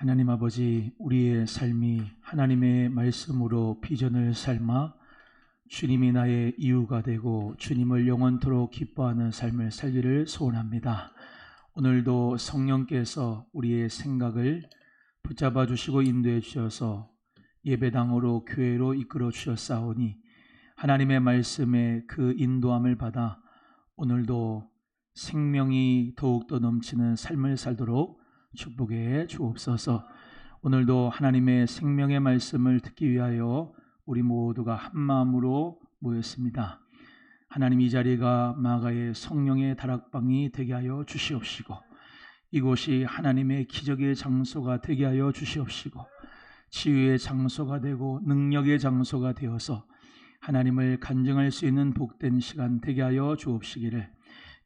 하나님 아버지, 우리의 삶이 하나님의 말씀으로 비전을 삶아 주님이 나의 이유가 되고 주님을 영원토록 기뻐하는 삶을 살기를 소원합니다. 오늘도 성령께서 우리의 생각을 붙잡아 주시고 인도해 주셔서 예배당으로 교회로 이끌어 주셨사오니 하나님의 말씀에 그 인도함을 받아 오늘도 생명이 더욱더 넘치는 삶을 살도록 축복해 주옵소서. 오늘도 하나님의 생명의 말씀을 듣기 위하여 우리 모두가 한 마음으로 모였습니다. 하나님, 이 자리가 마가의 성령의 다락방이 되게 하여 주시옵시고 이곳이 하나님의 기적의 장소가 되게 하여 주시옵시고 치유의 장소가 되고 능력의 장소가 되어서 하나님을 간증할 수 있는 복된 시간 되게 하여 주옵시기를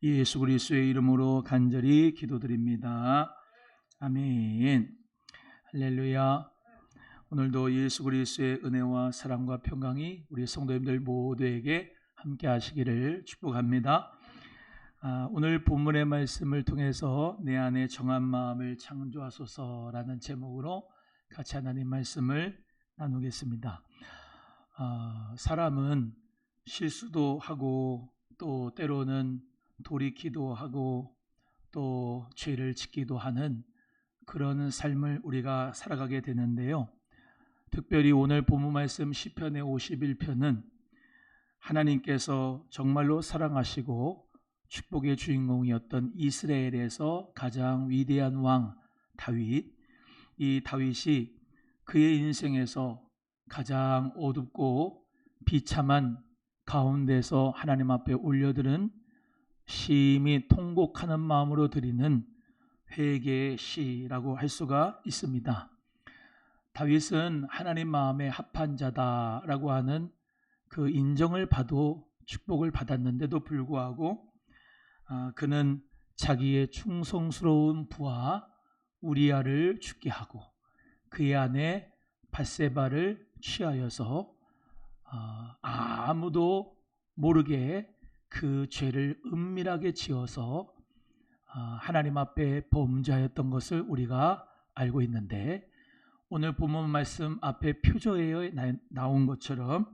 예수 그리스도의 이름으로 간절히 기도드립니다. 아멘. 할렐루야. 오늘도 예수 그리스도의 은혜와 사랑과 평강이 우리 성도님들 모두에게 함께 하시기를 축복합니다. 오늘 본문의 말씀을 통해서 내 안에 정한 마음을 창조하소서라는 제목으로 같이 하나님 말씀을 나누겠습니다. 사람은 실수도 하고 또 때로는 돌이키도 하고 또 죄를 짓기도 하는 그런 삶을 우리가 살아가게 되는데요. 특별히 오늘 본문 말씀 시편의 51편은 하나님께서 정말로 사랑하시고 축복의 주인공이었던 이스라엘에서 가장 위대한 왕 다윗, 이 다윗이 그의 인생에서 가장 어둡고 비참한 가운데서 하나님 앞에 올려드는 심히 통곡하는 마음으로 드리는 회개의 시라고 할 수가 있습니다. 다윗은 하나님 마음에 합한 자다라고 하는 그 인정을 받고 축복을 받았는데도 불구하고 그는 자기의 충성스러운 부하 우리아를 죽게 하고 그의 아내 밧세바를 취하여서 아무도 모르게 그 죄를 은밀하게 지어서 하나님 앞에 범죄하였던 것을 우리가 알고 있는데, 오늘 본문 말씀 앞에 표저에 나온 것처럼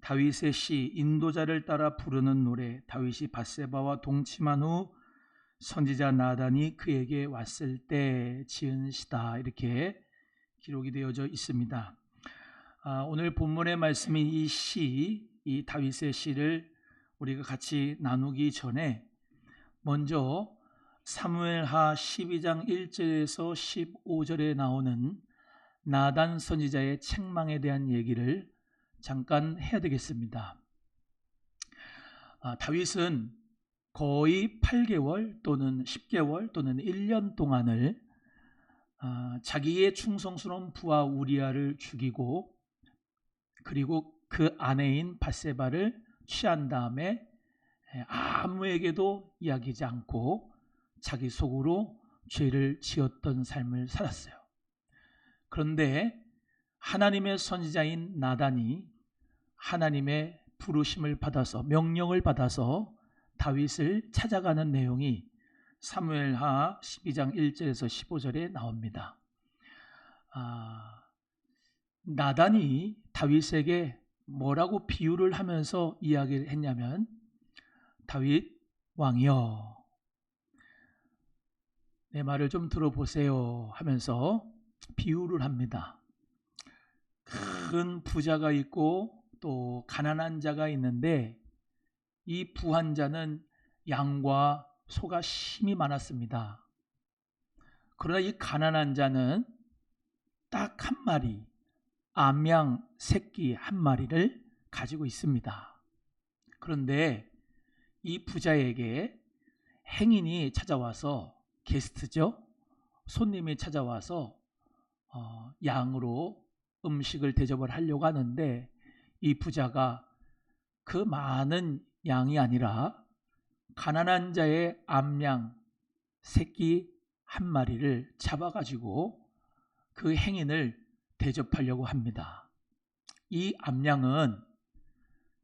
다윗의 시, 인도자를 따라 부르는 노래, 다윗이 밧세바와 동침한 후 선지자 나단이 그에게 왔을 때 지은 시다, 이렇게 기록이 되어져 있습니다. 오늘 본문의 말씀인 이 시, 이 다윗의 시를 우리가 같이 나누기 전에 먼저 사무엘하 12장 1절에서 15절에 나오는 나단 선지자의 책망에 대한 얘기를 잠깐 해야 되겠습니다. 다윗은 거의 8개월 또는 10개월 또는 1년 동안을 자기의 충성스러운 부하 우리아를 죽이고 그리고 그 아내인 밧세바를 취한 다음에 아무에게도 이야기하지 않고 자기 속으로 죄를 지었던 삶을 살았어요. 그런데 하나님의 선지자인 나단이 하나님의 부르심을 받아서 명령을 받아서 다윗을 찾아가는 내용이 사무엘하 12장 1절에서 15절에 나옵니다. 나단이 다윗에게 뭐라고 비유를 하면서 이야기를 했냐면, 다윗 왕이여, 내 말을 좀 들어보세요 하면서 비유를 합니다. 큰 부자가 있고 또 가난한 자가 있는데 이 부한 자는 양과 소가 심히 많았습니다. 그러나 이 가난한 자는 딱 한 마리, 암양 새끼 한 마리를 가지고 있습니다. 그런데 이 부자에게 행인이 찾아와서, 게스트죠, 손님이 찾아와서 양으로 음식을 대접을 하려고 하는데 이 부자가 그 많은 양이 아니라 가난한 자의 암양 새끼 한 마리를 잡아가지고 그 행인을 대접하려고 합니다. 이 암양은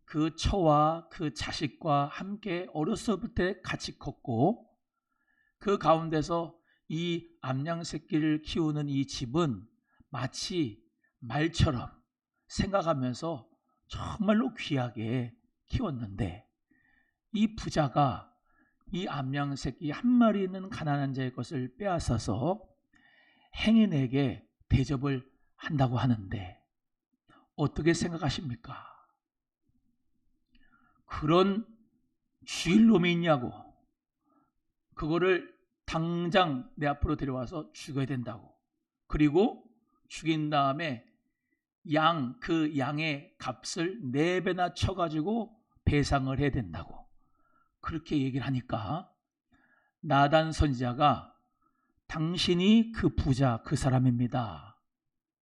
그 처와 그 자식과 함께 어렸을 때 같이 컸고 그 가운데서 이 암양 새끼를 키우는 이 집은 마치 말처럼 생각하면서 정말로 귀하게 키웠는데, 이 부자가 이 암양 새끼 한 마리 있는 가난한 자의 것을 빼앗아서 행인에게 대접을 한다고 하는데, 어떻게 생각하십니까? 그런 죽일 놈이 있냐고. 그거를 당장 내 앞으로 데려와서 죽여야 된다고. 그리고 죽인 다음에 그 양의 값을 4배나 쳐가지고 배상을 해야 된다고. 그렇게 얘기를 하니까 나단 선지자가 당신이 그 부자 그 사람입니다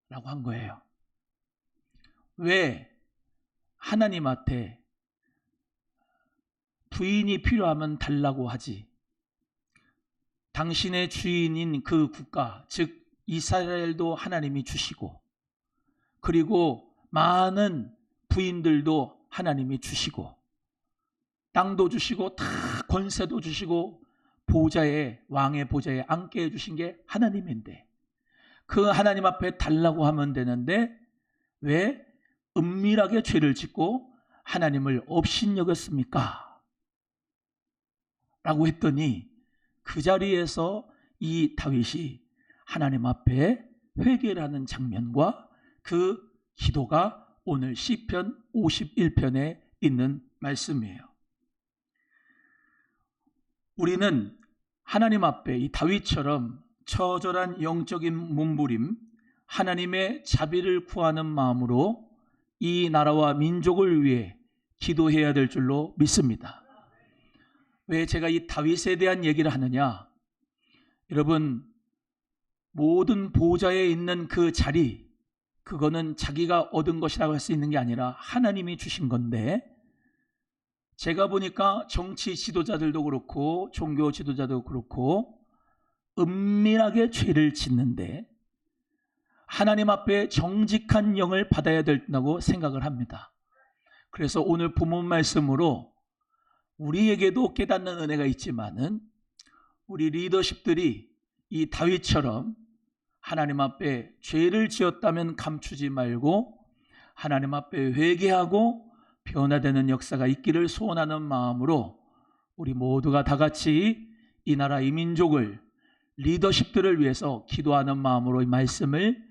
라고 한 거예요. 왜 하나님한테 부인이 필요하면 달라고 하지, 당신의 주인인 그 국가, 즉 이스라엘도 하나님이 주시고, 그리고 많은 부인들도 하나님이 주시고, 땅도 주시고 다 권세도 주시고 보좌에, 왕의 보좌에 앉게 해주신 게 하나님인데, 그 하나님 앞에 달라고 하면 되는데 왜 은밀하게 죄를 짓고 하나님을 업신여겼습니까? 라고 했더니 그 자리에서 이 다윗이 하나님 앞에 회개를 하는 장면과 그 기도가 오늘 시편 51편에 있는 말씀이에요. 우리는 하나님 앞에 이 다윗처럼 처절한 영적인 몸부림, 하나님의 자비를 구하는 마음으로 이 나라와 민족을 위해 기도해야 될 줄로 믿습니다. 왜 제가 이 다윗에 대한 얘기를 하느냐? 여러분, 모든 보좌에 있는 그 자리, 그거는 자기가 얻은 것이라고 할 수 있는 게 아니라 하나님이 주신 건데, 제가 보니까 정치 지도자들도 그렇고 종교 지도자도 그렇고 은밀하게 죄를 짓는데 하나님 앞에 정직한 영을 받아야 된다고 생각을 합니다. 그래서 오늘 본문 말씀으로 우리에게도 깨닫는 은혜가 있지만은 우리 리더십들이 이 다윗처럼 하나님 앞에 죄를 지었다면 감추지 말고 하나님 앞에 회개하고 변화되는 역사가 있기를 소원하는 마음으로 우리 모두가 다 같이 이 나라 이 민족을, 리더십들을 위해서 기도하는 마음으로 이 말씀을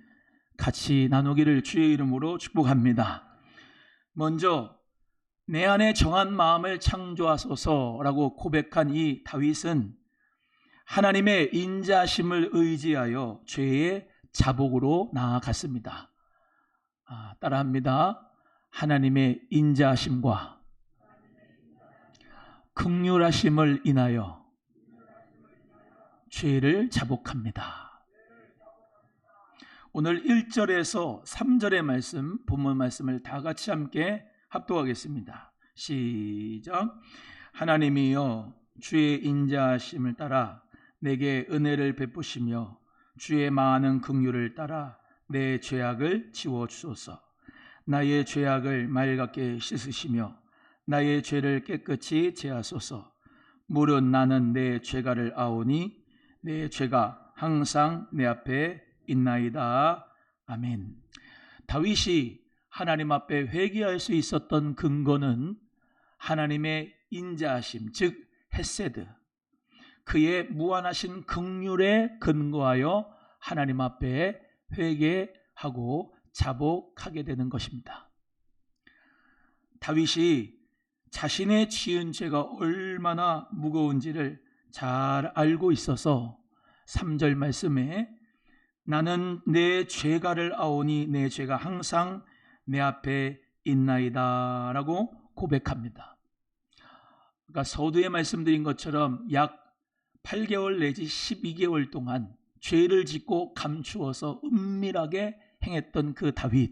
같이 나누기를 주의 이름으로 축복합니다. 먼저 내 안에 정한 마음을 창조하소서라고 고백한 이 다윗은 하나님의 인자하심을 의지하여 죄의 자복으로 나아갔습니다. 따라합니다. 하나님의 인자하심과 긍휼하심을 인하여 죄를 자복합니다. 오늘 1절에서 3절의 말씀, 본문 말씀을 다 같이 함께 합독하겠습니다. 시작. 하나님이여 주의 인자하심을 따라 내게 은혜를 베푸시며 주의 많은 긍휼을 따라 내 죄악을 지워주소서. 나의 죄악을 맑게 씻으시며 나의 죄를 깨끗이 제하소서. 물은 나는 내 죄가를 아오니 내 죄가 항상 내 앞에 있나이다. 아멘. 다윗이 하나님 앞에 회개할 수 있었던 근거는 하나님의 인자하심, 즉 헤세드, 그의 무한하신 긍휼에 근거하여 하나님 앞에 회개하고 자복하게 되는 것입니다. 다윗이 자신의 지은 죄가 얼마나 무거운지를 잘 알고 있어서 3절 말씀에 나는 내 죄가를 아오니 내 죄가 항상 내 앞에 있나이다 라고 고백합니다. 그러니까 서두에 말씀드린 것처럼 약 8개월 내지 12개월 동안 죄를 짓고 감추어서 은밀하게 행했던 그 다윗,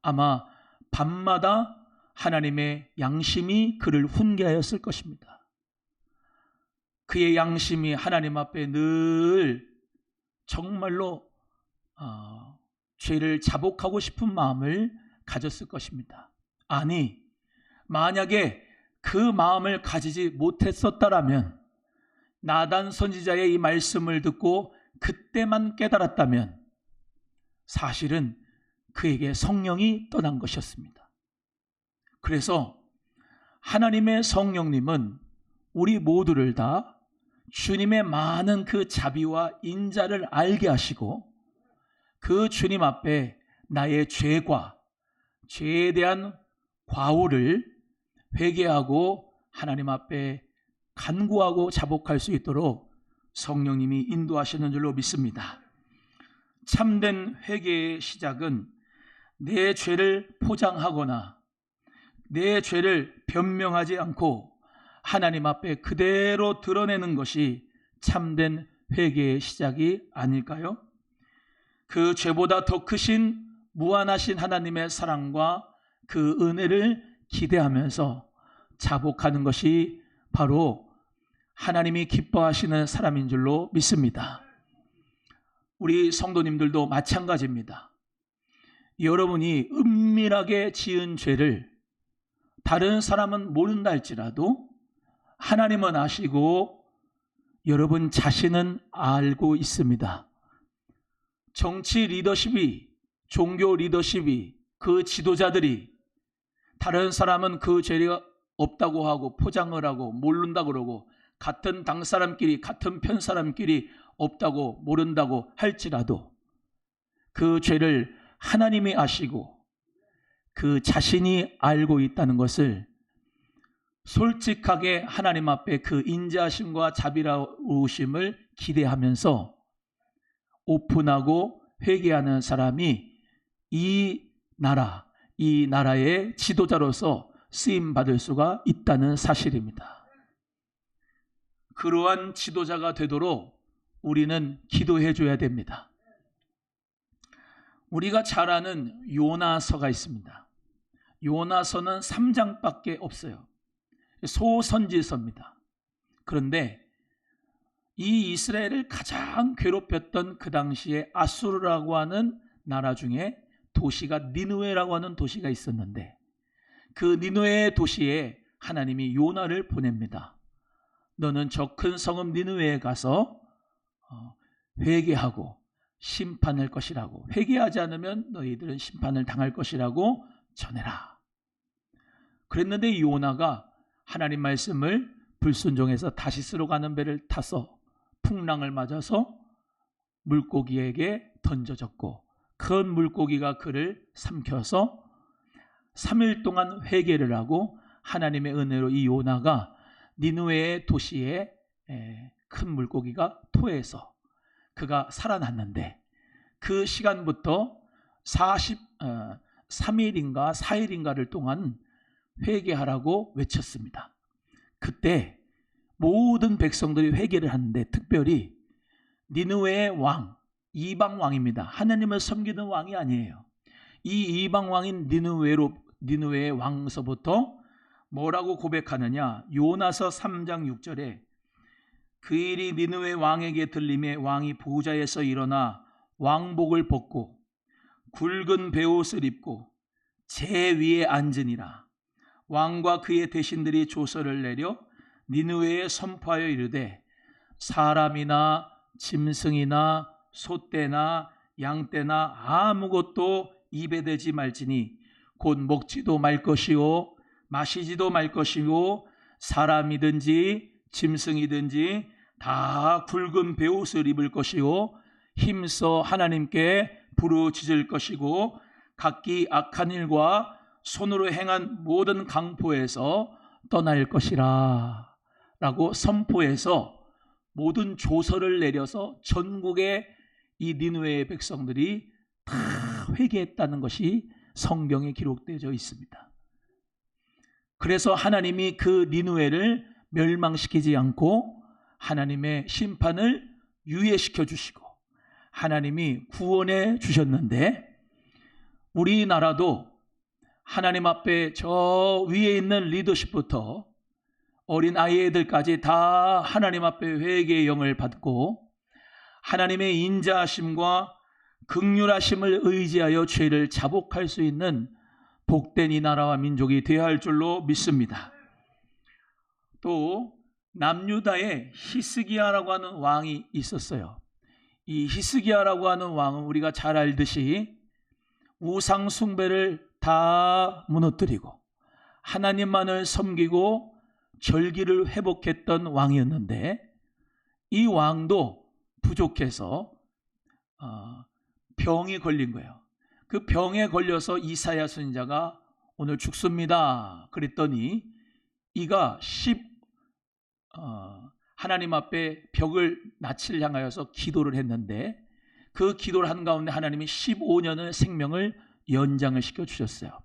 아마 밤마다 하나님의 양심이 그를 훈계하였을 것입니다. 그의 양심이 하나님 앞에 늘 정말로 죄를 자복하고 싶은 마음을 가졌을 것입니다. 아니, 만약에 그 마음을 가지지 못했었다라면 나단 선지자의 이 말씀을 듣고 그때만 깨달았다면 사실은 그에게 성령이 떠난 것이었습니다. 그래서 하나님의 성령님은 우리 모두를 다 주님의 많은 그 자비와 인자를 알게 하시고 그 주님 앞에 나의 죄과 죄에 대한 과오를 회개하고 하나님 앞에 간구하고 자복할 수 있도록 성령님이 인도하시는 줄로 믿습니다. 참된 회개의 시작은 내 죄를 포장하거나 내 죄를 변명하지 않고 하나님 앞에 그대로 드러내는 것이 참된 회개의 시작이 아닐까요? 그 죄보다 더 크신 무한하신 하나님의 사랑과 그 은혜를 기대하면서 자복하는 것이 바로 하나님이 기뻐하시는 사람인 줄로 믿습니다. 우리 성도님들도 마찬가지입니다. 여러분이 은밀하게 지은 죄를 다른 사람은 모른다 할지라도 하나님은 아시고 여러분 자신은 알고 있습니다. 정치 리더십이, 종교 리더십이, 그 지도자들이 다른 사람은 그 죄가 없다고 하고 포장을 하고 모른다고 그러고 같은 당 사람끼리 같은 편 사람끼리 없다고 모른다고 할지라도 그 죄를 하나님이 아시고 그 자신이 알고 있다는 것을 솔직하게 하나님 앞에 그 인자하심과 자비로우심을 기대하면서 오픈하고 회개하는 사람이 이 나라의 지도자로서 쓰임받을 수가 있다는 사실입니다. 그러한 지도자가 되도록 우리는 기도해 줘야 됩니다. 우리가 잘 아는 요나서가 있습니다. 요나서는 3장밖에 없어요. 소선지서입니다. 그런데 이 이스라엘을 가장 괴롭혔던 그 당시에 아수르라고 하는 나라 중에 도시가 니느웨라고 하는 도시가 있었는데 그 니느웨 도시에 하나님이 요나를 보냅니다. 너는 저 큰 성읍 니느웨에 가서 회개하고 심판할 것이라고, 회개하지 않으면 너희들은 심판을 당할 것이라고 전해라. 그랬는데 요나가 하나님 말씀을 불순종해서 다시스로 가는 배를 타서 풍랑을 맞아서 물고기에게 던져졌고 큰 물고기가 그를 삼켜서 3일 동안 회개를 하고 하나님의 은혜로 이 요나가 니느웨의 도시에 큰 물고기가 토해서 그가 살아났는데 그 시간부터 3일인가 4일인가를 동안 회개하라고 외쳤습니다. 그때 모든 백성들이 회개를 하는데 특별히 니느웨의 왕, 이방 왕입니다. 하나님을 섬기는 왕이 아니에요. 이 이방 왕인 니느웨의 왕서부터 뭐라고 고백하느냐? 요나서 3장 6절에 그 일이 니느웨 왕에게 들림에 왕이 보좌에서 일어나 왕복을 벗고 굵은 베옷을 입고 제 위에 앉으니라. 왕과 그의 대신들이 조서를 내려 니느웨에 선포하여 이르되 사람이나 짐승이나 소떼나 양떼나 아무것도 입에 대지 말지니 곧 먹지도 말 것이요 마시지도 말 것이요 사람이든지 짐승이든지 다 굵은 베옷을 입을 것이요 힘써 하나님께 부르짖을 것이고 각기 악한 일과 손으로 행한 모든 강포에서 떠날 것이라 라고 선포해서 모든 조서를 내려서 전국의 이 니느웨의 백성들이 다 회개했다는 것이 성경에 기록되어 있습니다. 그래서 하나님이 그 니느웨를 멸망시키지 않고 하나님의 심판을 유예시켜 주시고 하나님이 구원해 주셨는데 우리나라도 하나님 앞에 저 위에 있는 리더십부터 어린 아이들까지 다 하나님 앞에 회개의 영을 받고 하나님의 인자하심과 긍휼하심을 의지하여 죄를 자복할 수 있는 복된 이 나라와 민족이 되어야 할 줄로 믿습니다. 또 남유다에 히스기야라고 하는 왕이 있었어요. 이 히스기야라고 하는 왕은 우리가 잘 알듯이 우상 숭배를 다 무너뜨리고 하나님만을 섬기고 절기를 회복했던 왕이었는데, 이 왕도 부족해서 병이 걸린 거예요. 그 병에 걸려서 이사야 선지자가 오늘 죽습니다 그랬더니 이가 하나님 앞에 벽을 낯을 향하여서 기도를 했는데, 그 기도를 한 가운데 하나님이 15년의 생명을 연장을 시켜주셨어요.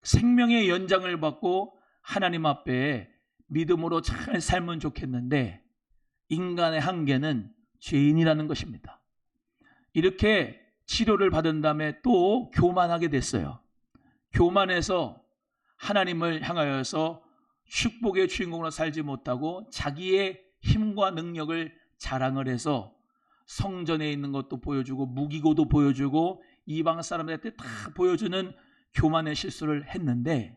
생명의 연장을 받고 하나님 앞에 믿음으로 잘 살면 좋겠는데, 인간의 한계는 죄인이라는 것입니다. 이렇게 치료를 받은 다음에 또 교만하게 됐어요. 교만해서 하나님을 향하여서 축복의 주인공으로 살지 못하고 자기의 힘과 능력을 자랑을 해서 성전에 있는 것도 보여주고 무기고도 보여주고 이방 사람들한테 다 보여주는 교만의 실수를 했는데,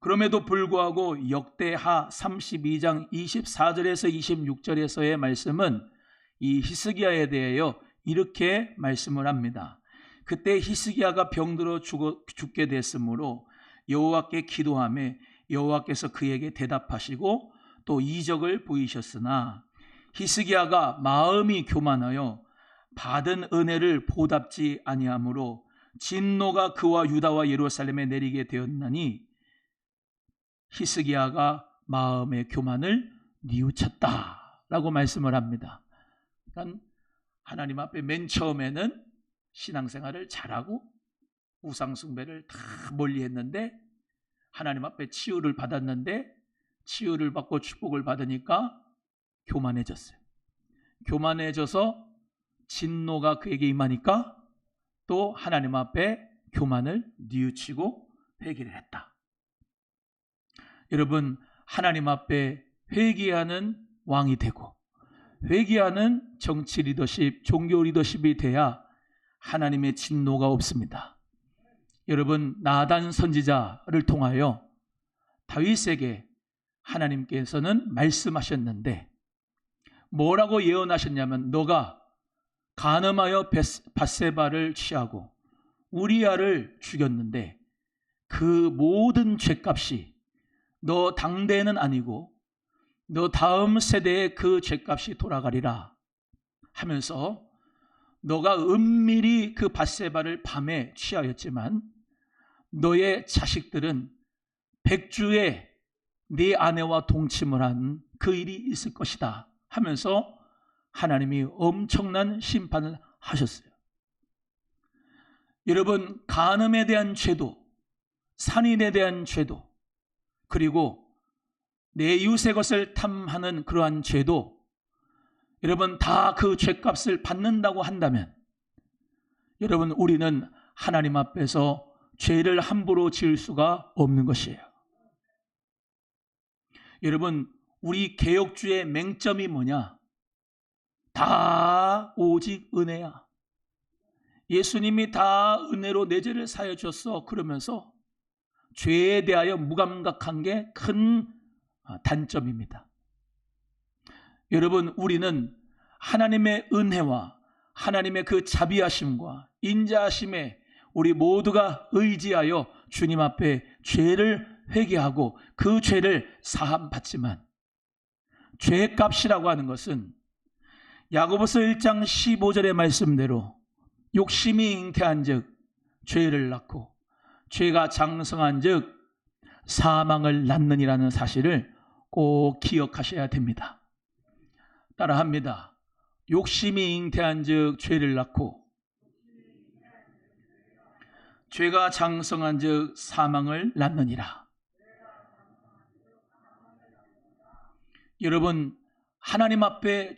그럼에도 불구하고 역대하 32장 24절에서 26절에서의 말씀은 이 히스기야에 대하여 이렇게 말씀을 합니다. 그때 히스기야가 병들어 죽게 됐으므로 여호와께 기도하며 여호와께서 그에게 대답하시고 또 이적을 보이셨으나 히스기야가 마음이 교만하여 받은 은혜를 보답지 아니하므로 진노가 그와 유다와 예루살렘에 내리게 되었나니 히스기야가 마음의 교만을 뉘우쳤다라고 말씀을 합니다. 그러니까 하나님 앞에 맨 처음에는 신앙생활을 잘하고 우상 숭배를 다 멀리 했는데, 하나님 앞에 치유를 받았는데, 치유를 받고 축복을 받으니까 교만해졌어요. 교만해져서 진노가 그에게 임하니까 또 하나님 앞에 교만을 뉘우치고 회개를 했다. 여러분, 하나님 앞에 회개하는 왕이 되고 회개하는 정치 리더십, 종교 리더십이 돼야 하나님의 진노가 없습니다. 여러분, 나단 선지자를 통하여 다윗에게 하나님께서는 말씀하셨는데 뭐라고 예언하셨냐면, 너가 간음하여 밧세바를 취하고 우리아를 죽였는데 그 모든 죄값이 너 당대는 아니고 너 다음 세대의 그 죄값이 돌아가리라 하면서, 너가 은밀히 그 밧세바를 밤에 취하였지만 너의 자식들은 백주에 네 아내와 동침을 한 그 일이 있을 것이다 하면서 하나님이 엄청난 심판을 하셨어요. 여러분, 간음에 대한 죄도, 살인에 대한 죄도, 그리고 내 이웃의 것을 탐하는 그러한 죄도 여러분 다 그 죄값을 받는다고 한다면, 여러분 우리는 하나님 앞에서 죄를 함부로 지을 수가 없는 것이에요. 여러분, 우리 개혁주의 맹점이 뭐냐? 다 오직 은혜야. 예수님이 다 은혜로 내 죄를 사해 줬어 그러면서 죄에 대하여 무감각한 게 큰 단점입니다. 여러분, 우리는 하나님의 은혜와 하나님의 그 자비하심과 인자하심에 우리 모두가 의지하여 주님 앞에 죄를 회개하고 그 죄를 사함받지만, 죄값이라고 하는 것은 야고보서 1장 15절의 말씀대로 욕심이 잉태한 즉 죄를 낳고 죄가 장성한 즉 사망을 낳느니라는 사실을 꼭 기억하셔야 됩니다. 따라합니다. 욕심이 잉태한 즉 죄를 낳고 죄가 장성한 즉 사망을 낳느니라. 여러분, 하나님 앞에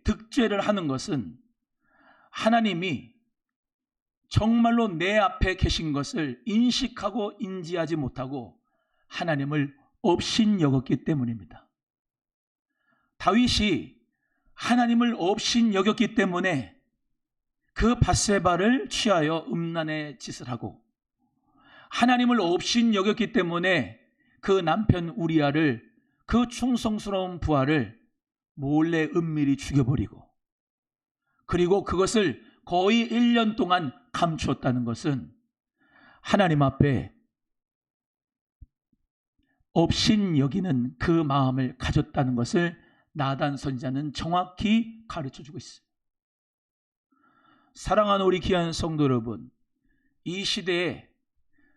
득죄를 하는 것은 하나님이 정말로 내 앞에 계신 것을 인식하고 인지하지 못하고 하나님을 업신여겼기 때문입니다. 다윗이 하나님을 업신여겼기 때문에 그 밧세바를 취하여 음란의 짓을 하고, 하나님을 업신여겼기 때문에 그 남편 우리아를 그 충성스러운 부하를 몰래 은밀히 죽여버리고, 그리고 그것을 거의 1년 동안 감추었다는 것은 하나님 앞에 업신여기는 그 마음을 가졌다는 것을 나단 선지자는 정확히 가르쳐주고 있습니다. 사랑하는 우리 귀한 성도 여러분, 이 시대에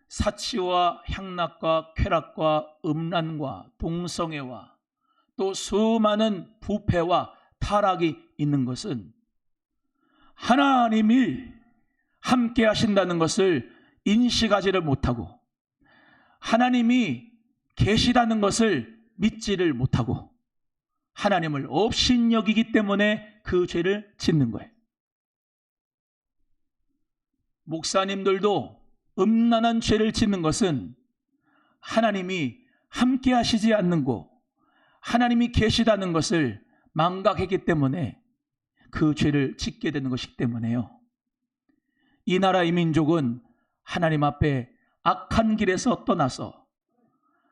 사치와 향락과 쾌락과 음란과 동성애와 또 수많은 부패와 타락이 있는 것은 하나님이 함께 하신다는 것을 인식하지를 못하고, 하나님이 계시다는 것을 믿지를 못하고, 하나님을 업신여기기 때문에 그 죄를 짓는 거예요. 목사님들도 음란한 죄를 짓는 것은 하나님이 함께 하시지 않는 거, 하나님이 계시다는 것을 망각했기 때문에 그 죄를 짓게 되는 것이기 때문에요. 이 나라 이 민족은 하나님 앞에 악한 길에서 떠나서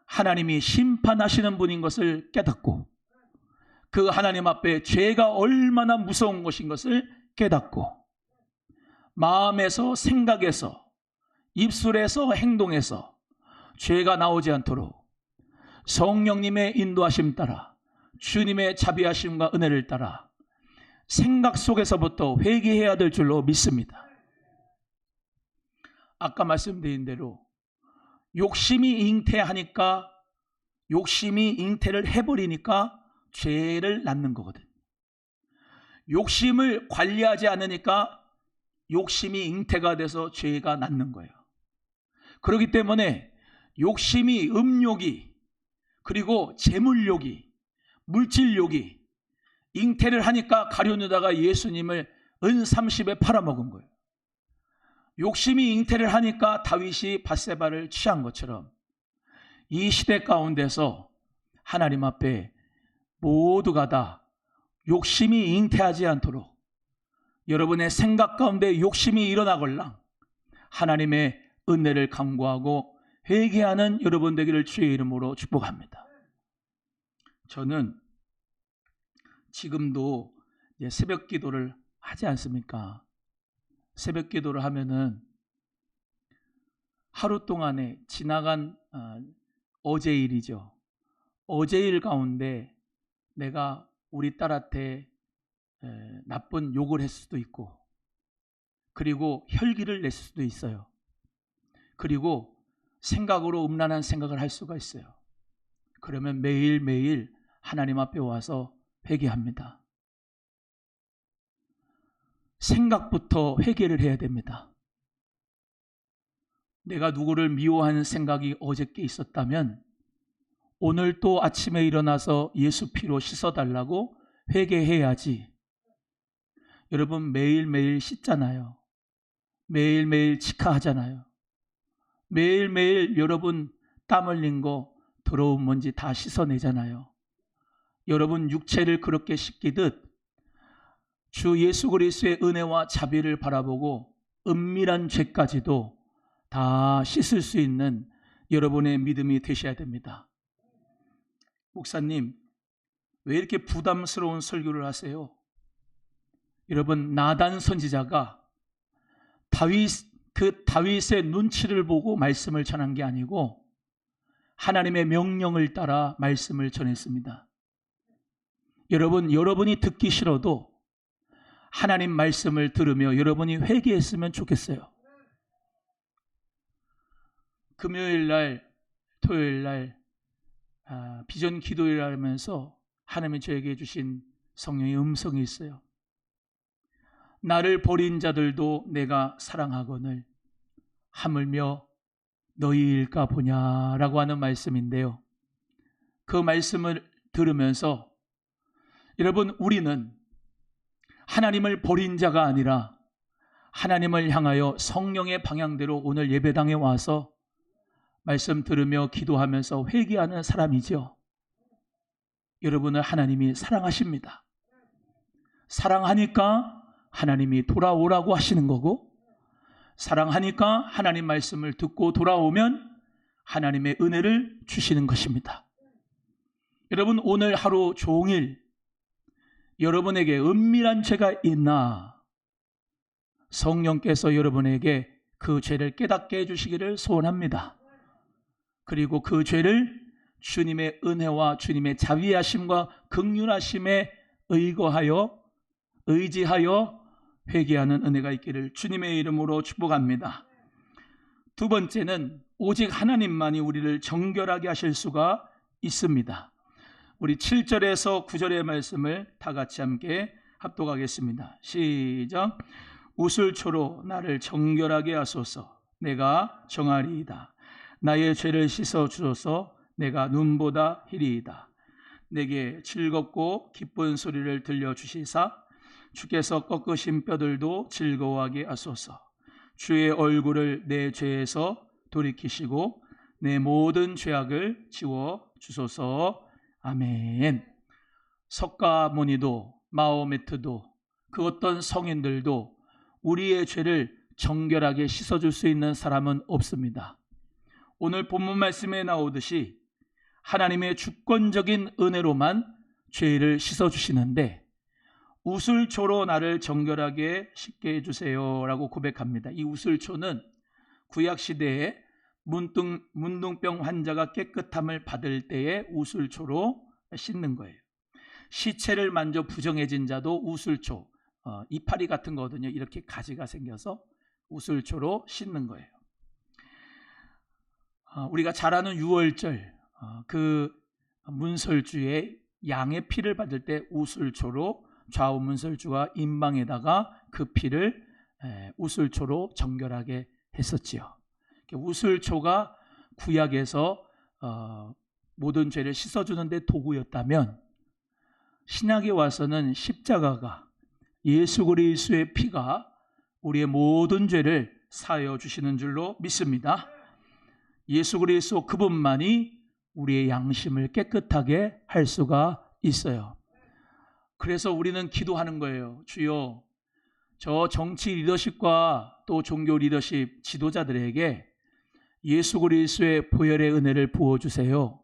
하나님이 심판하시는 분인 것을 깨닫고, 그 하나님 앞에 죄가 얼마나 무서운 것인 것을 깨닫고, 마음에서, 생각에서, 입술에서, 행동에서 죄가 나오지 않도록 성령님의 인도하심 따라, 주님의 자비하심과 은혜를 따라 생각 속에서부터 회개해야 될 줄로 믿습니다. 아까 말씀드린 대로 욕심이 잉태하니까, 욕심이 잉태를 해버리니까 죄를 낳는 거거든. 욕심을 관리하지 않으니까 욕심이 잉태가 돼서 죄가 낳는 거예요. 그렇기 때문에 욕심이, 음욕이, 그리고 재물욕이, 물질욕이 잉태를 하니까 가룟유다가 예수님을 은 30에 팔아먹은 거예요. 욕심이 잉태를 하니까 다윗이 밧세바를 취한 것처럼 이 시대 가운데서 하나님 앞에 모두가 다 욕심이 잉태하지 않도록, 여러분의 생각 가운데 욕심이 일어나걸랑 하나님의 은혜를 간구하고 회개하는 여러분 되기를 주의 이름으로 축복합니다. 저는 지금도 새벽 기도를 하지 않습니까? 새벽 기도를 하면은 하루 동안에 지나간 어제 일이죠. 어제 일 가운데 내가 우리 딸한테 나쁜 욕을 했을 수도 있고, 그리고 혈기를 냈을 수도 있어요. 그리고 생각으로 음란한 생각을 할 수가 있어요. 그러면 매일매일 하나님 앞에 와서 회개합니다. 생각부터 회개를 해야 됩니다. 내가 누구를 미워하는 생각이 어저께 있었다면 오늘 또 아침에 일어나서 예수 피로 씻어달라고 회개해야지. 여러분 매일매일 씻잖아요. 매일매일 치카하잖아요. 매일매일 여러분 땀 흘린 거, 더러운 먼지 다 씻어내잖아요. 여러분 육체를 그렇게 씻기듯 주 예수 그리스도의 은혜와 자비를 바라보고 은밀한 죄까지도 다 씻을 수 있는 여러분의 믿음이 되셔야 됩니다. 목사님, 왜 이렇게 부담스러운 설교를 하세요? 여러분, 나단 선지자가 다윗의 눈치를 보고 말씀을 전한 게 아니고 하나님의 명령을 따라 말씀을 전했습니다. 여러분이 듣기 싫어도 하나님 말씀을 들으며 여러분이 회개했으면 좋겠어요. 금요일 날, 토요일 날 비전 기도를 하면서 하나님이 저에게 주신 성령의 음성이 있어요. 나를 버린 자들도 내가 사랑하거늘 하물며 너희일까 보냐라고 하는 말씀인데요. 그 말씀을 들으면서 여러분, 우리는 하나님을 버린 자가 아니라 하나님을 향하여 성령의 방향대로 오늘 예배당에 와서 말씀 들으며 기도하면서 회개하는 사람이죠. 여러분을 하나님이 사랑하십니다. 사랑하니까 하나님이 돌아오라고 하시는 거고, 사랑하니까 하나님 말씀을 듣고 돌아오면 하나님의 은혜를 주시는 것입니다. 여러분, 오늘 하루 종일 여러분에게 은밀한 죄가 있나? 성령께서 여러분에게 그 죄를 깨닫게 해주시기를 소원합니다. 그리고 그 죄를 주님의 은혜와 주님의 자비하심과 긍휼하심에 의지하여 회개하는 은혜가 있기를 주님의 이름으로 축복합니다. 두 번째는 오직 하나님만이 우리를 정결하게 하실 수가 있습니다. 우리 7절에서 9절의 말씀을 다 같이 함께 합독하겠습니다. 시작. 우슬초로 나를 정결하게 하소서. 내가 정하리이다. 나의 죄를 씻어 주소서. 내가 눈보다 희리이다. 내게 즐겁고 기쁜 소리를 들려주시사 주께서 꺾으신 뼈들도 즐거워하게 하소서. 주의 얼굴을 내 죄에서 돌이키시고 내 모든 죄악을 지워 주소서. 아멘. 석가모니도 마호메트도 그 어떤 성인들도 우리의 죄를 정결하게 씻어줄 수 있는 사람은 없습니다. 오늘 본문 말씀에 나오듯이 하나님의 주권적인 은혜로만 죄를 씻어주시는데 우슬초로 나를 정결하게 씻게 해주세요 라고 고백합니다. 이 우슬초는 구약시대에 문둥병 환자가 깨끗함을 받을 때에 우슬초로 씻는 거예요. 시체를 만져 부정해진 자도 우슬초, 이파리 같은 거거든요. 이렇게 가지가 생겨서 우슬초로 씻는 거예요. 우리가 잘 아는 유월절, 그 문설주에 양의 피를 받을 때 우슬초로 좌우 문설주가 임방에다가 그 피를 우슬초로 정결하게 했었지요. 우슬초가 구약에서 모든 죄를 씻어주는 데 도구였다면 신약에 와서는 십자가가 예수 그리스도의 피가 우리의 모든 죄를 사하여 주시는 줄로 믿습니다. 예수 그리스도 그분만이 우리의 양심을 깨끗하게 할 수가 있어요. 그래서 우리는 기도하는 거예요. 주여, 저 정치 리더십과 또 종교 리더십 지도자들에게 예수 그리스도의 보혈의 은혜를 부어주세요.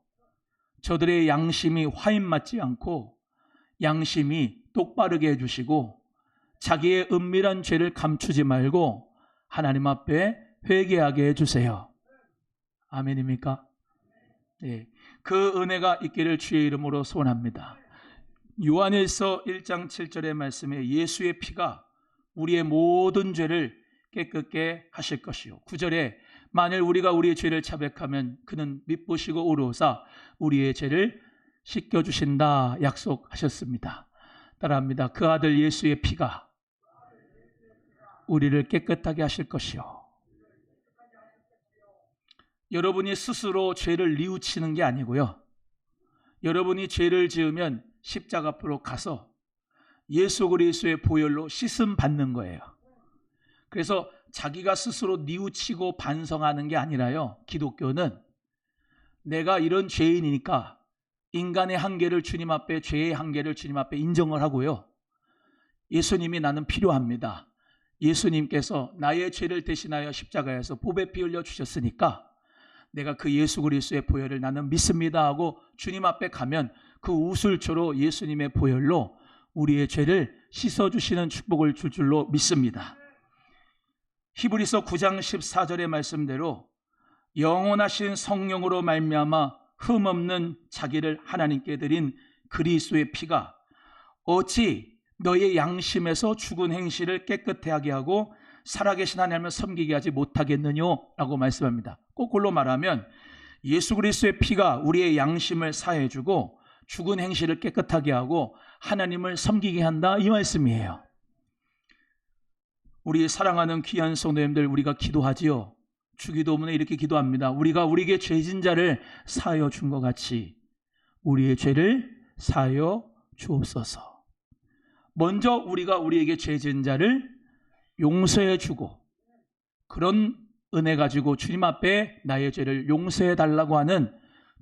저들의 양심이 화인 맞지 않고 양심이 똑바르게 해주시고 자기의 은밀한 죄를 감추지 말고 하나님 앞에 회개하게 해주세요. 아멘입니까? 네, 그 은혜가 있기를 주의 이름으로 소원합니다. 요한일서 1장 7절의 말씀에 예수의 피가 우리의 모든 죄를 깨끗게 하실 것이요. 9절에 만일 우리가 우리의 죄를 자백하면 그는 미쁘시고 의로우사 우리의 죄를 씻겨주신다 약속하셨습니다. 따라합니다. 그 아들 예수의 피가 우리를 깨끗하게 하실 것이요. 여러분이 스스로 죄를 뉘우치는 게 아니고요. 여러분이 죄를 지으면 십자가 앞으로 가서 예수 그리스도의 보혈로 씻음 받는 거예요. 그래서 자기가 스스로 뉘우치고 반성하는 게 아니라요. 기독교는 내가 이런 죄인이니까 인간의 한계를 주님 앞에, 죄의 한계를 주님 앞에 인정을 하고요. 예수님이 나는 필요합니다. 예수님께서 나의 죄를 대신하여 십자가에서 보배 피 흘려 주셨으니까 내가 그 예수 그리스도의 보혈을 나는 믿습니다 하고 주님 앞에 가면 그 우슬초로 예수님의 보혈로 우리의 죄를 씻어주시는 축복을 줄 줄로 믿습니다. 히브리서 9장 14절의 말씀대로 영원하신 성령으로 말미암아 흠없는 자기를 하나님께 드린 그리스도의 피가 어찌 너의 양심에서 죽은 행실을 깨끗해 하게 하고 살아계신 하나님을 섬기게 하지 못하겠느뇨 라고 말씀합니다. 거꾸로 말하면 예수 그리스도의 피가 우리의 양심을 사해주고 죽은 행실을 깨끗하게 하고 하나님을 섬기게 한다 이 말씀이에요. 우리 사랑하는 귀한 성도님들, 우리가 기도하지요. 주기도문에 이렇게 기도합니다. 우리가 우리에게 죄진 자를 사하여 준 것 같이 우리의 죄를 사하여 주옵소서. 먼저 우리가 우리에게 죄진 자를 용서해 주고 그런 은혜 가지고 주님 앞에 나의 죄를 용서해 달라고 하는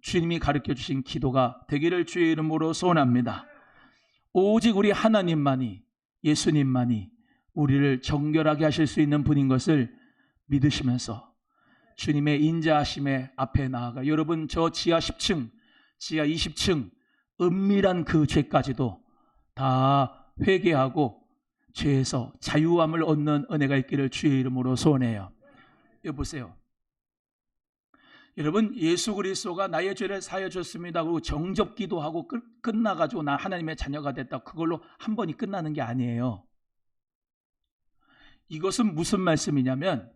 주님이 가르쳐 주신 기도가 되기를 주의 이름으로 소원합니다. 오직 우리 하나님만이, 예수님만이 우리를 정결하게 하실 수 있는 분인 것을 믿으시면서 주님의 인자하심의 앞에 나아가 여러분 저 지하 10층, 지하 20층 은밀한 그 죄까지도 다 회개하고 죄에서 자유함을 얻는 은혜가 있기를 주의 이름으로 소원해요. 여보세요. 여러분, 예수 그리스도가 나의 죄를 사하여 줬습니다. 그리고 정접 기도하고 끝나가지고 나 하나님의 자녀가 됐다. 그걸로 한 번이 끝나는 게 아니에요. 이것은 무슨 말씀이냐면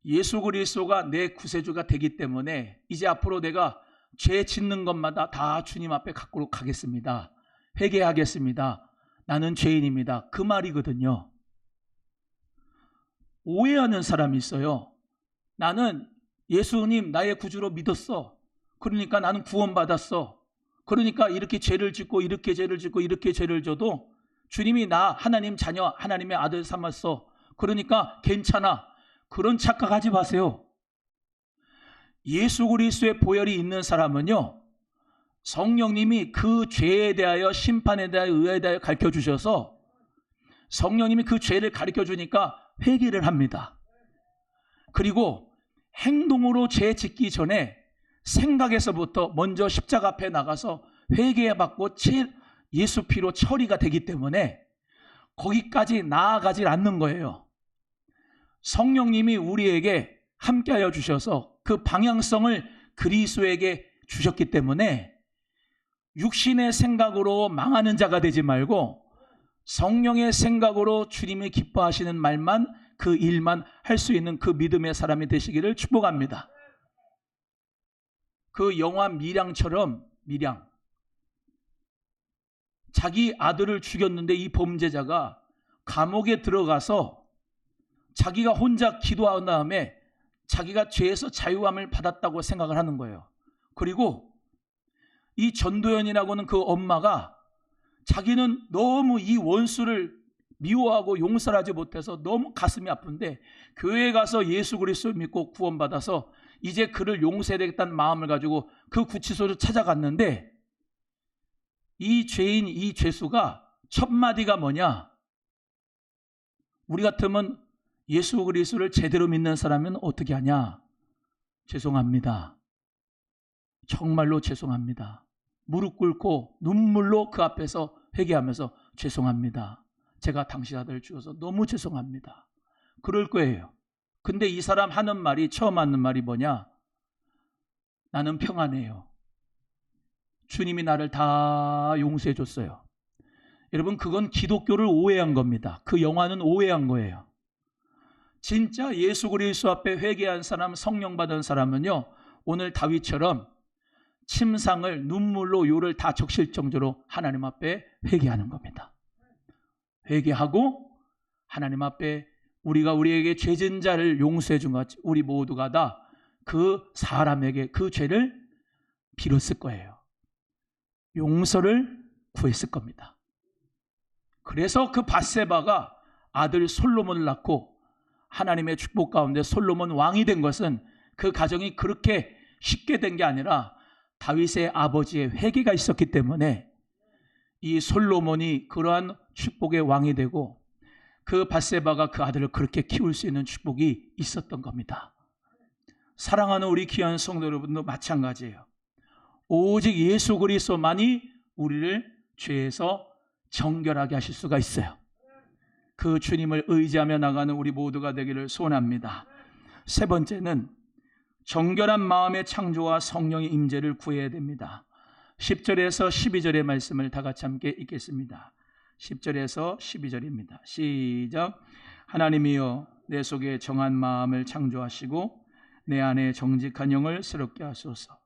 예수 그리스도가 내 구세주가 되기 때문에 이제 앞으로 내가 죄 짓는 것마다 다 주님 앞에 갖고 가겠습니다. 회개하겠습니다. 나는 죄인입니다. 그 말이거든요. 오해하는 사람이 있어요. 나는 예수님 나의 구주로 믿었어. 그러니까 나는 구원받았어. 그러니까 이렇게 죄를 짓고 이렇게 죄를 짓고 이렇게 죄를 져도 주님이 나 하나님 자녀 하나님의 아들 삼았어. 그러니까 괜찮아. 그런 착각하지 마세요. 예수 그리스도의 보혈이 있는 사람은요, 성령님이 그 죄에 대하여 심판에 대하여 의에 대하여 가르쳐 주셔서 성령님이 그 죄를 가르쳐 주니까 회개를 합니다. 그리고 행동으로 죄 짓기 전에 생각에서부터 먼저 십자가 앞에 나가서 회개받고 예수 피로 처리가 되기 때문에 거기까지 나아가질 않는 거예요. 성령님이 우리에게 함께하여 주셔서 그 방향성을 그리스도에게 주셨기 때문에 육신의 생각으로 망하는 자가 되지 말고 성령의 생각으로 주님이 기뻐하시는 말만 그 일만 할 수 있는 그 믿음의 사람이 되시기를 축복합니다. 그 영화 밀양처럼 밀양 자기 아들을 죽였는데 이 범죄자가 감옥에 들어가서 자기가 혼자 기도한 다음에 자기가 죄에서 자유함을 받았다고 생각을 하는 거예요. 그리고 이 전도연이라고는 그 엄마가 자기는 너무 이 원수를 미워하고 용서를 하지 못해서 너무 가슴이 아픈데 교회에 가서 예수 그리스도를 믿고 구원받아서 이제 그를 용서해야 되겠다는 마음을 가지고 그 구치소를 찾아갔는데 이 죄인 이 죄수가 첫 마디가 뭐냐? 우리 같으면 예수 그리스도를 제대로 믿는 사람은 어떻게 하냐? 죄송합니다. 정말로 죄송합니다. 무릎 꿇고 눈물로 그 앞에서 회개하면서 죄송합니다. 제가 당신 아들을 죽여서 너무 죄송합니다. 그럴 거예요. 근데 이 사람 하는 말이 처음 하는 말이 뭐냐? 나는 평안해요. 주님이 나를 다 용서해 줬어요. 여러분, 그건 기독교를 오해한 겁니다. 그 영화는 오해한 거예요. 진짜 예수 그리스도 앞에 회개한 사람, 성령 받은 사람은요, 오늘 다윗처럼 침상을 눈물로 요를 다 적실 정도로 하나님 앞에 회개하는 겁니다. 회개하고 하나님 앞에 우리가 우리에게 죄진 자를 용서해 준 것 같이 우리 모두가 다 그 사람에게 그 죄를 빌었을 거예요. 용서를 구했을 겁니다. 그래서 그 밧세바가 아들 솔로몬을 낳고 하나님의 축복 가운데 솔로몬 왕이 된 것은 그 가정이 그렇게 쉽게 된 게 아니라 다윗의 아버지의 회개가 있었기 때문에 이 솔로몬이 그러한 축복의 왕이 되고 그 밧세바가 그 아들을 그렇게 키울 수 있는 축복이 있었던 겁니다. 사랑하는 우리 귀한 성도 여러분도 마찬가지예요. 오직 예수 그리스도만이 우리를 죄에서 정결하게 하실 수가 있어요. 그 주님을 의지하며 나가는 우리 모두가 되기를 소원합니다. 세 번째는 정결한 마음의 창조와 성령의 임재를 구해야 됩니다. 10절에서 12절의 말씀을 다 같이 함께 읽겠습니다. 10절에서 12절입니다. 시작. 하나님이여 내 속에 정한 마음을 창조하시고 내 안에 정직한 영을 새롭게 하소서.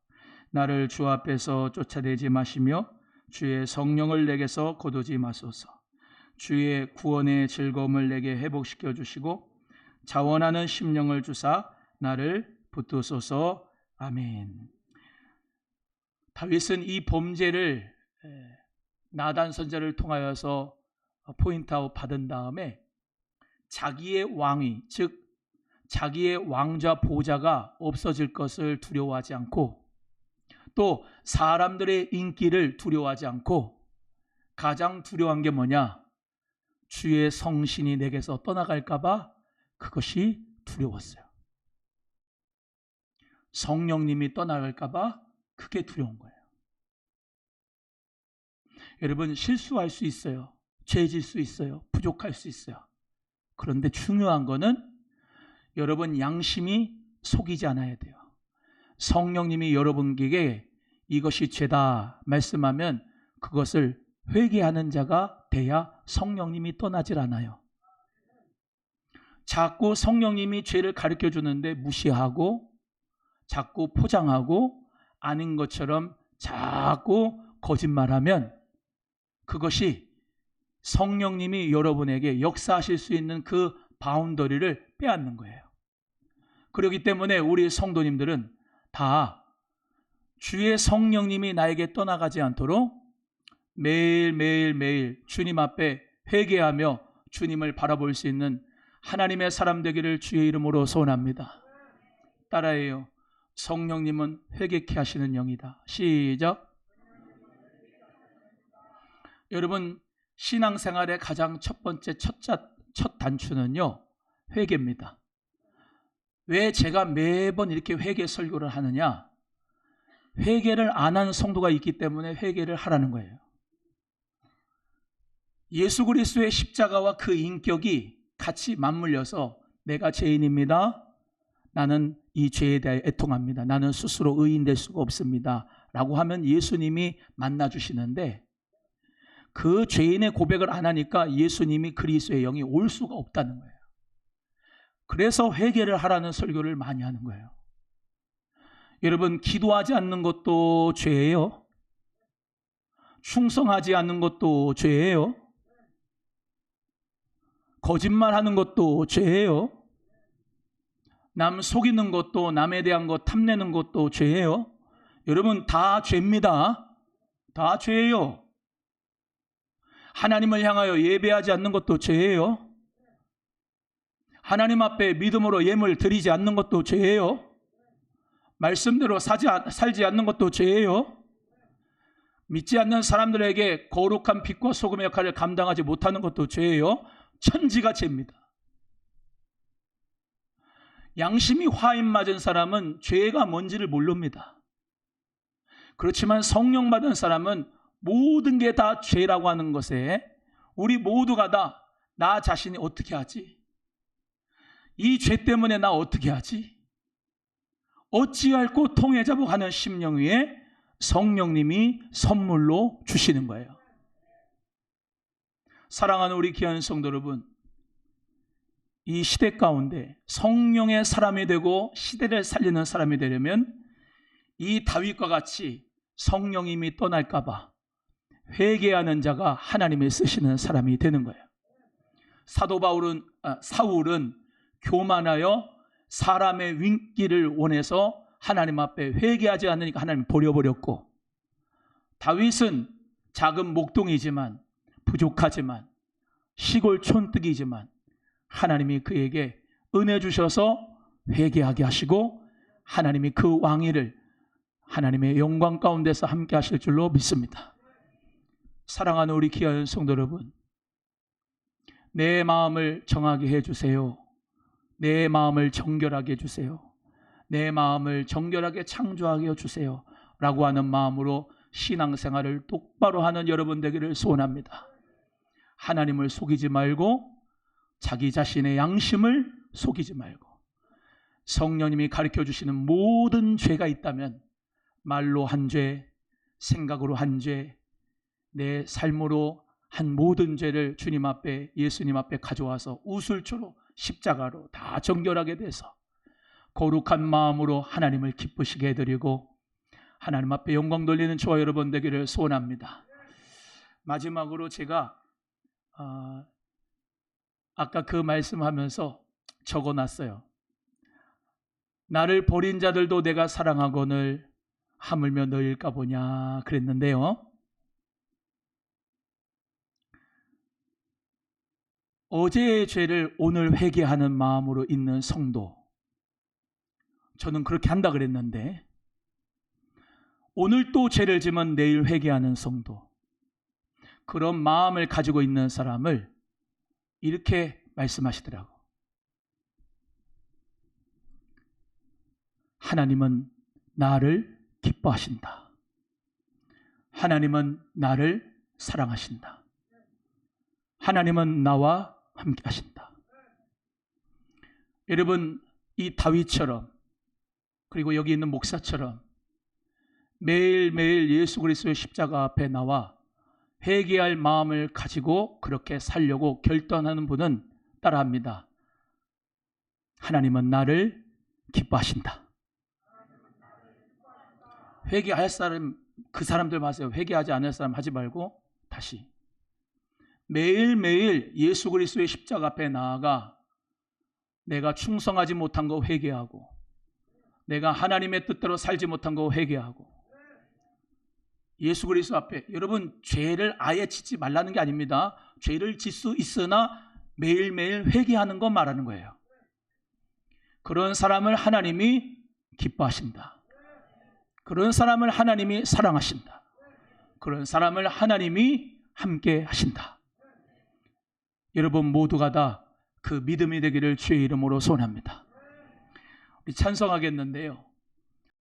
나를 주 앞에서 쫓아내지 마시며 주의 성령을 내게서 거두지 마소서. 주의 구원의 즐거움을 내게 회복시켜 주시고 자원하는 심령을 주사 나를 붙드소서. 아멘. 다윗은 이 범죄를 나단 선지자를 통하여서 포인트아웃 받은 다음에 자기의 왕위, 즉 자기의 왕좌 보좌가 없어질 것을 두려워하지 않고 또 사람들의 인기를 두려워하지 않고 가장 두려워한 게 뭐냐? 주의 성신이 내게서 떠나갈까 봐 그것이 두려웠어요. 성령님이 떠나갈까 봐 그게 두려운 거예요. 여러분, 실수할 수 있어요. 죄질 수 있어요. 부족할 수 있어요. 그런데 중요한 거는 여러분 양심이 속이지 않아야 돼요. 성령님이 여러분에게 이것이 죄다 말씀하면 그것을 회개하는 자가 돼야 성령님이 떠나질 않아요. 자꾸 성령님이 죄를 가르쳐 주는데 무시하고 자꾸 포장하고 아닌 것처럼 자꾸 거짓말하면 그것이 성령님이 여러분에게 역사하실 수 있는 그 바운더리를 빼앗는 거예요. 그렇기 때문에 우리 성도님들은 다 주의 성령님이 나에게 떠나가지 않도록 매일 주님 앞에 회개하며 주님을 바라볼 수 있는 하나님의 사람 되기를 주의 이름으로 소원합니다. 따라해요. 성령님은 회개케 하시는 영이다. 시작. 여러분, 신앙생활의 가장 첫 번째 첫 단추는요, 회개입니다. 왜 제가 매번 이렇게 회개 설교를 하느냐? 회개를 안 하는 성도가 있기 때문에 회개를 하라는 거예요. 예수 그리스도의 십자가와 그 인격이 같이 맞물려서 내가 죄인입니다. 나는 이 죄에 대해 애통합니다. 나는 스스로 의인될 수가 없습니다. 라고 하면 예수님이 만나주시는데 그 죄인의 고백을 안 하니까 예수님이 그리스도의 영이 올 수가 없다는 거예요. 그래서 회개를 하라는 설교를 많이 하는 거예요. 여러분, 기도하지 않는 것도 죄예요. 충성하지 않는 것도 죄예요. 거짓말하는 것도 죄예요. 남 속이는 것도, 남에 대한 것 탐내는 것도 죄예요. 여러분, 다 죄입니다. 다 죄예요. 하나님을 향하여 예배하지 않는 것도 죄예요. 하나님 앞에 믿음으로 예물 드리지 않는 것도 죄예요. 말씀대로 살지 않는 것도 죄예요. 믿지 않는 사람들에게 거룩한 빛과 소금의 역할을 감당하지 못하는 것도 죄예요. 천지가 죄입니다. 양심이 화인 맞은 사람은 죄가 뭔지를 모릅니다. 그렇지만 성령 받은 사람은 모든 게 다 죄라고 하는 것에 우리 모두가 다 나 자신이 어떻게 하지? 이 죄 때문에 나 어떻게 하지? 어찌할꼬 통해자복 하는 심령 위에 성령님이 선물로 주시는 거예요. 사랑하는 우리 귀한 성도 여러분, 이 시대 가운데 성령의 사람이 되고 시대를 살리는 사람이 되려면 이 다윗과 같이 성령님이 떠날까 봐 회개하는 자가 하나님이 쓰시는 사람이 되는 거예요. 사울은 교만하여 사람의 윈기를 원해서 하나님 앞에 회개하지 않으니까 하나님 버려버렸고, 다윗은 작은 목동이지만 부족하지만 시골 촌뜨기지만 하나님이 그에게 은혜 주셔서 회개하게 하시고 하나님이 그 왕위를 하나님의 영광 가운데서 함께 하실 줄로 믿습니다. 사랑하는 우리 귀한 성도 여러분, 내 마음을 정하게 해주세요. 내 마음을 정결하게 해주세요. 내 마음을 정결하게 창조하게 해주세요 라고 하는 마음으로 신앙생활을 똑바로 하는 여러분 되기를 소원합니다. 하나님을 속이지 말고 자기 자신의 양심을 속이지 말고 성령님이 가르쳐 주시는 모든 죄가 있다면 말로 한 죄, 생각으로 한 죄, 내 삶으로 한 모든 죄를 주님 앞에, 예수님 앞에 가져와서 우슬초로 십자가로 다 정결하게 돼서 거룩한 마음으로 하나님을 기쁘시게 해드리고 하나님 앞에 영광 돌리는 저와 여러분 되기를 소원합니다. 마지막으로 제가 아까 그 말씀하면서 적어놨어요. 나를 버린 자들도 내가 사랑하거늘 하물며 너일까 보냐 그랬는데요. 어제의 죄를 오늘 회개하는 마음으로 있는 성도, 저는 그렇게 한다 그랬는데 오늘 또 죄를 지면 내일 회개하는 성도, 그런 마음을 가지고 있는 사람을 이렇게 말씀하시더라고. 하나님은 나를 기뻐하신다. 하나님은 나를 사랑하신다. 하나님은 나와 함께 하신다. 여러분, 이 다윗처럼, 그리고 여기 있는 목사처럼 매일매일 예수 그리스도의 십자가 앞에 나와 회개할 마음을 가지고 그렇게 살려고 결단하는 분은 따라합니다. 하나님은 나를 기뻐하신다. 회개할 사람, 그 사람들 마세요. 회개하지 않을 사람 하지 말고 다시 매일매일 예수 그리스도의 십자가 앞에 나아가 내가 충성하지 못한 거 회개하고, 내가 하나님의 뜻대로 살지 못한 거 회개하고, 예수 그리스도 앞에, 여러분 죄를 아예 짓지 말라는 게 아닙니다. 죄를 짓 수 있으나 매일매일 회개하는 거 말하는 거예요. 그런 사람을 하나님이 기뻐하신다. 그런 사람을 하나님이 사랑하신다. 그런 사람을 하나님이 함께 하신다. 여러분 모두가 다 그 믿음이 되기를 주의 이름으로 소원합니다. 우리 찬송하겠는데요.